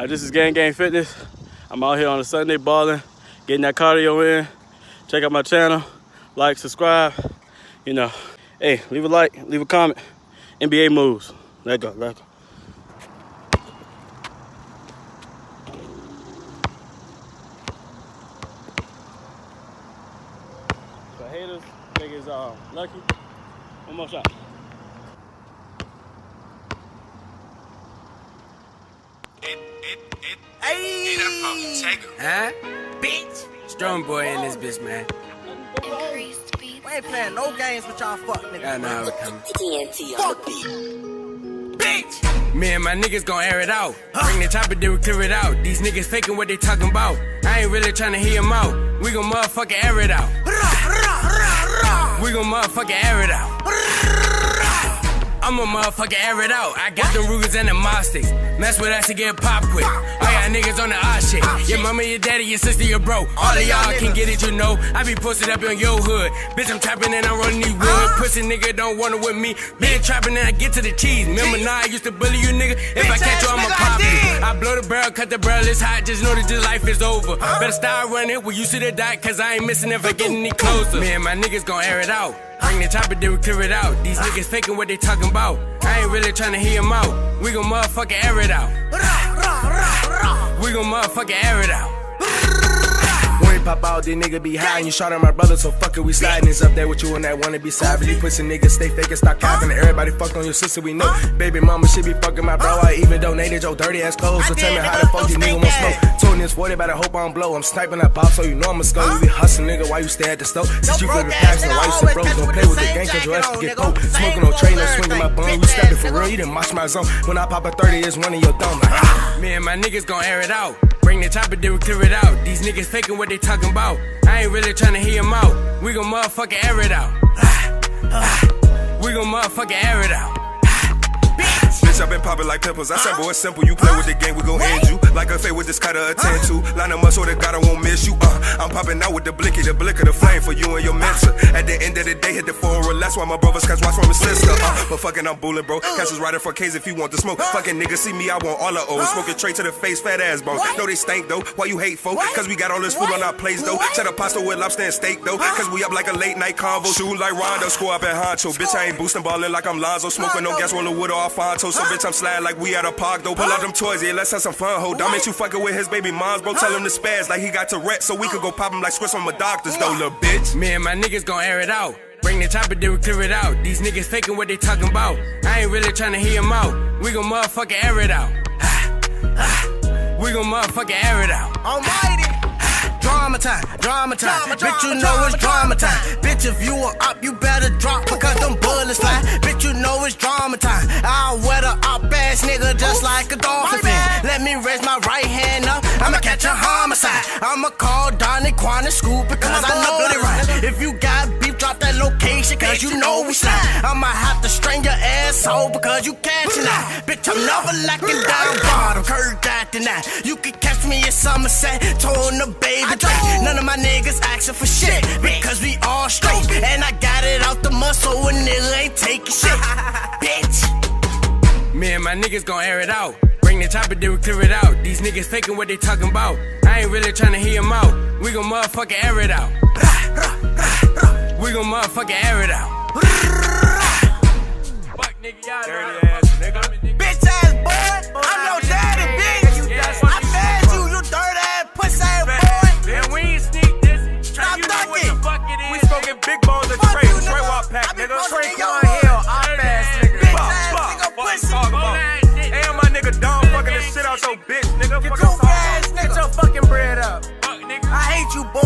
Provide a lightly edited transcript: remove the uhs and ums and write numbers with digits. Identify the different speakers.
Speaker 1: This is Gang Fitness. I'm out here on a Sunday balling, getting that cardio in. Check out my channel, like, subscribe. You know, hey, leave a like, leave a comment. NBA moves. Let go, let go. So haters, niggas, lucky. One more shot.
Speaker 2: Hey, huh? Bitch. Stroman Boyy in this bitch, man.
Speaker 3: We ain't playing no games with y'all fuck niggas.
Speaker 2: I know it coming. TNT on the beat. Bitch. Me and my niggas gon' air it out. Bring the chopper, then we clear it out. These niggas faking what they talking about. I ain't really tryna hear them out. We gon' motherfucking air it out. We gon' motherfucking air it out. I'ma motherfucking air it out. I got the Rugers and the Mostics. Mess with us to get popped quick. I got niggas on the odd shit. Your mama, your daddy, your sister, your bro. All of y'all can get it, you know. I be posted up on your hood. Bitch, I'm trapping and I'm running these wood. Pussy nigga don't want it with me. Been trapping and I get to the cheese. Remember now I used to bully you nigga. If I catch you, I'ma pop you. I blow the barrel, cut the barrel, it's hot. Just know that this life is over. Better start running when you see the dot, cause I ain't missing if I get any closer. Me and my niggas gon' air it out. Bring the chopper, then we clear it out. These niggas faking what they talking about. I ain't really tryna hear them out. We gon' motherfucking air it out. We gon' motherfucking air it out. When we pop out, these niggas be high and you shot at my brother, so fuck it, we sliding. It's up there with you on that wanna be savage. You pussy niggas stay fake and stop capping. Everybody fucked on your sister, we know. Baby mama, she be fucking my bro. I even donated your dirty ass clothes. So tell me how the fuck you nigga want smoke. Told this 40, better hope I don't blow. I'm sniping that pop, so you know I'ma skull. You be hustling, nigga, while you stay at the stove. Since you flippin' packs and why you so broke. Don't play with the gang, cause your ass can get poked. Smoking no tray, no swinging my bone. You stepping for real, you done mosh my zone. When I pop a 30, it's one of your thumb. Me and my niggas gon' air it out. Bring the chopper, then we clear it out. These niggas faking what they talking about. I ain't really tryna hear them out. We gon' motherfucking air it out. We gon' motherfucking air it out.
Speaker 4: Bitch, I been popping like pimples. I said, boy, it's simple. You play with the game, we gon' end you. Like a fade with this cutter, attend to. Line them up so that God I won't miss you. I'm popping out with the blicky, the blick of the flame for you and your mentor. At the end of the day, hit the phone, that's why my brothers catch watch from his sister. But fucking, I'm bullet, bro. Catch us right in front case if you want to smoke. Fucking niggas see me, I want all the O's. Smoking straight to the face, fat ass bone. No, they stank though. Why you hate, folk? Cause we got all this food on our plates though. Set a pasta with lobster and steak though. Cause we up like a late night convo. Shooting like Rondo, score up at Honcho. Bitch, I ain't boosting ballin' like I'm Lonzo. Smoking no gas, roller wood or Alfonso. So bitch, I'm sliding like we at a park though. Pull out them toys, yeah, let's have some fun, ho. Diamond, you fucking with his baby moms, bro. Tell him to spaz like he got Tourette, so we could go pop him like squirts from a doctor's though, little bitch.
Speaker 2: Me and my niggas gon' air it out. Bring the chopper, then we clear it out. These niggas faking what they talking about. I ain't really tryna hear them out. We gon' motherfucking air it out. We gon' motherfucking air it out.
Speaker 3: Almighty. Drama time, drama time. Bitch, you know it's drama time. Bitch, if you are up, you better drop because them bullets fly. Bitch, you know it's drama time. I'll wear the up ass nigga just like a dolphin fan. Let me raise my right hand up. I'ma catch a homicide. I'ma call Donnie, Quan, and Scoop because I know they right. If you got beef, drop that location cause you know we slide. I'ma have to strain your asshole because you catching that. Bitch, I'm never lacking down bottom. Curved acting that. You can catch me in Somerset, towing the baby. None of my niggas asking for shit because we all straight. And I got it out the muscle a nigga ain't taking shit. Bitch.
Speaker 2: Me and my niggas gon' air it out. Bring the chopper, then we clear it out. These niggas faking what they talking about. I ain't really tryna hear them out. We gon' motherfucking air it out. We gon' motherfucking air it out. Fuck nigga, y'all
Speaker 4: Dirty ass nigga.
Speaker 3: Bitch ass boy, I'm your daddy, bitch. I fed you, you dirty ass pussy ass boy.
Speaker 4: And we ain't sneak this.
Speaker 3: Stop
Speaker 4: You know what
Speaker 3: ducking.
Speaker 4: the fuck it is. We smoking big balls of Trey. Trey Walk Pack, nigga.
Speaker 3: Trey
Speaker 4: Quan Hill, our ass nigga.
Speaker 3: Bitch ass nigga, pussy.
Speaker 4: Talk about. And my nigga Dom fucking this shit out your bitch, nigga.
Speaker 3: You
Speaker 4: Fuck
Speaker 3: goof
Speaker 4: I'm
Speaker 3: ass
Speaker 4: talking
Speaker 3: nigga.
Speaker 4: about.
Speaker 3: Get your fucking bread up.
Speaker 4: Fuck, nigga.
Speaker 3: I hate you, boy.